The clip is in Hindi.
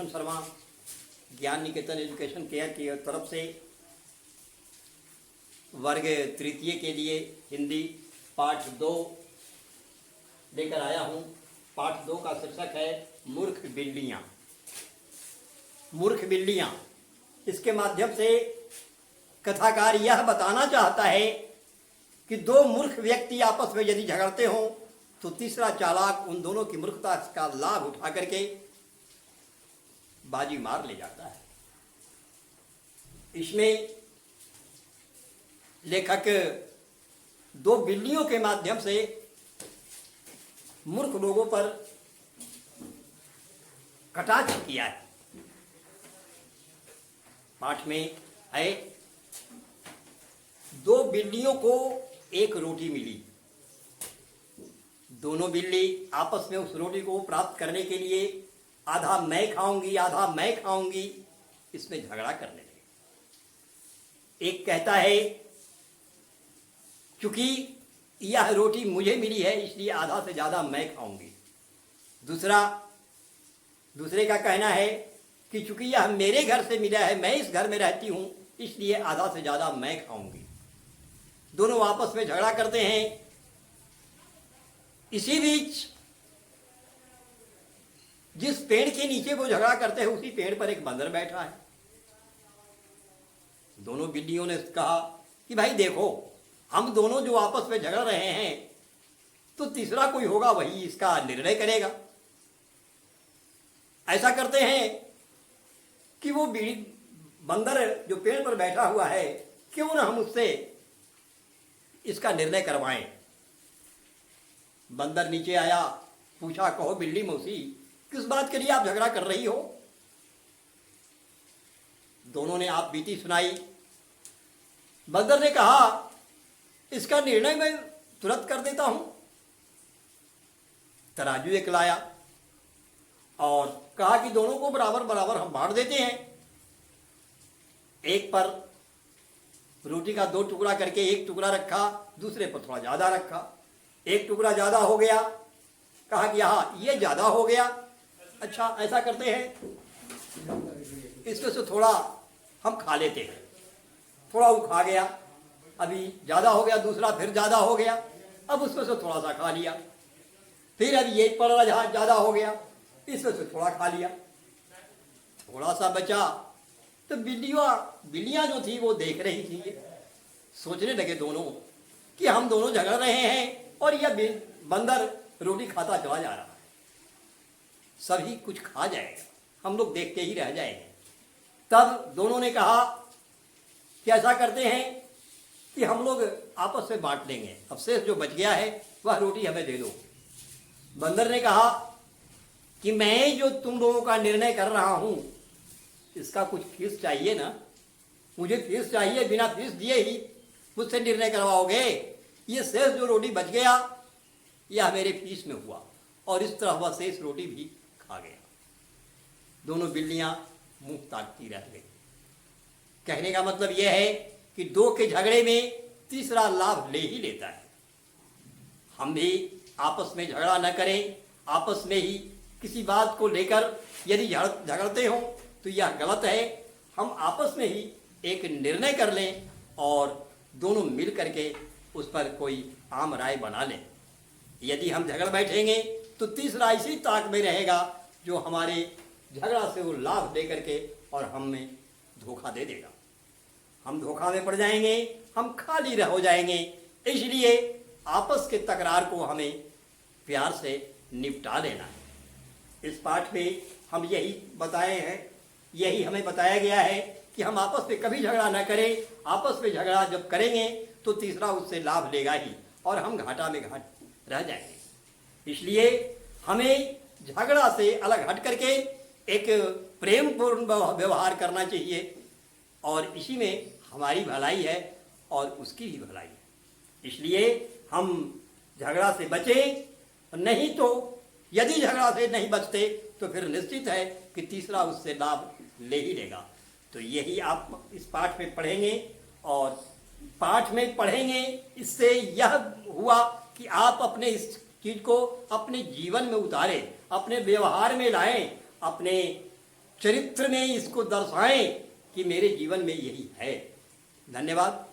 सुदर्शन शर्मा ज्ञान निकेतन एजुकेशन केयर की तरफ से वर्ग तृतीय के लिए हिंदी पाठ 2 लेकर आया हूँ। पाठ 2 का शीर्षक है मूर्ख बिल्लियाँ। मूर्ख बिल्लियाँ। इसके माध्यम से कथाकार यह बताना चाहता है कि दो मूर्ख व्यक्ति आपस में यदि झगड़ते हों तो तीसरा चालाक उन दोनों की मूर्खता का लाभ उठा करके बाजी मार ले जाता है। इसमें लेखक दो बिल्लियों के माध्यम से मूर्ख लोगों पर कटाक्ष किया है। पाठ में है, दो बिल्लियों को एक रोटी मिली। दोनों बिल्ली आपस में उस रोटी को प्राप्त करने के लिए आधा मैं खाऊंगी आधा मैं खाऊंगी इसमें झगड़ा करने लगे। एक कहता है क्योंकि यह रोटी मुझे मिली है इसलिए आधा से ज्यादा मैं खाऊंगी। दूसरे का कहना है कि चूंकि यह मेरे घर से मिला है, मैं इस घर में रहती हूं इसलिए आधा से ज्यादा मैं खाऊंगी। दोनों आपस में झगड़ा करते हैं। इसी बीच जिस पेड़ के नीचे वो झगड़ा करते हैं उसी पेड़ पर एक बंदर बैठा है। दोनों बिल्लियों ने कहा कि भाई देखो, हम दोनों जो आपस में झगड़ रहे हैं तो तीसरा कोई होगा वही इसका निर्णय करेगा। ऐसा करते हैं कि वो बंदर जो पेड़ पर बैठा हुआ है क्यों ना हम उससे इसका निर्णय करवाएं। बंदर नीचे आया, पूछा, कहो बिल्ली मौसी, किस बात के लिए आप झगड़ा कर रही हो? दोनों ने आप बीती सुनाई। बंदर ने कहा, इसका निर्णय मैं तुरंत कर देता हूं। तराजू एक लाया और कहा कि दोनों को बराबर बराबर हम बांट देते हैं। एक पर रोटी का 2 टुकड़ा करके एक टुकड़ा रखा, दूसरे पर थोड़ा ज्यादा रखा। एक टुकड़ा ज्यादा हो गया, कहा कि हाँ ये ज्यादा हो गया। अच्छा ऐसा करते हैं, इसमें से थोड़ा हम खा लेते हैं। थोड़ा वो खा गया, अभी ज्यादा हो गया, दूसरा फिर ज्यादा हो गया, अब उसमें से थोड़ा सा खा लिया। फिर अभी एक पड़ रहा ज्यादा हो गया, इसमें से थोड़ा खा लिया। थोड़ा सा बचा तो बिल्लियां जो थी वो देख रही थी। सोचने लगे दोनों कि हम दोनों झगड़ रहे हैं और यह बंदर रोटी खाता चला जा रहा है। सभी कुछ खा जाएगा, हम लोग देखते ही रह जाएंगे। तब दोनों ने कहा कि ऐसा करते हैं कि हम लोग आपस में बांट लेंगे, अब शेष जो बच गया है वह रोटी हमें दे दो। बंदर ने कहा कि मैं जो तुम लोगों का निर्णय कर रहा हूं इसका कुछ फीस चाहिए ना, मुझे फीस चाहिए, बिना फीस दिए ही मुझसे निर्णय करवाओगे? ये शेष जो रोटी बच गया यह मेरे फीस में हुआ। और इस तरह वह शेष रोटी भी खा गया। दोनों बिल्लियां मुंह ताकती रह गई। कहने का मतलब यह है कि दो के झगड़े में तीसरा लाभ ले ही लेता है। हम भी आपस में झगड़ा न करें, आपस में ही किसी बात को लेकर यदि झगड़ते हो तो यह गलत है। हम आपस में ही एक निर्णय कर लें और दोनों मिल करके उस पर कोई आम राय बना लें। यदि हम झगड़ बैठेंगे तो तीसरा इसी ताक में रहेगा जो हमारे झगड़ा से वो लाभ दे करके और हमें धोखा दे देगा। हम धोखा में पड़ जाएंगे, हम खाली हो जाएंगे। इसलिए आपस के तकरार को हमें प्यार से निपटा लेना है। इस पाठ में हम यही बताए हैं, यही हमें बताया गया है कि हम आपस में कभी झगड़ा न करें। आपस में झगड़ा जब करेंगे तो तीसरा उससे लाभ लेगा ही और हम घाटा में घाट रह जाएंगे। इसलिए हमें झगड़ा से अलग हट करके एक प्रेमपूर्ण व्यवहार करना चाहिए और इसी में हमारी भलाई है और उसकी भी भलाई है। इसलिए हम झगड़ा से बचें, नहीं तो यदि झगड़ा से नहीं बचते तो फिर निश्चित है कि तीसरा उससे लाभ ले ही लेगा। तो यही आप इस पाठ में पढ़ेंगे और पाठ में पढ़ेंगे, इससे यह हुआ कि आप अपने इस चीज को अपने जीवन में उतारें, अपने व्यवहार में लाएं, अपने चरित्र ने इसको दर्शाएं कि मेरे जीवन में यही है। धन्यवाद।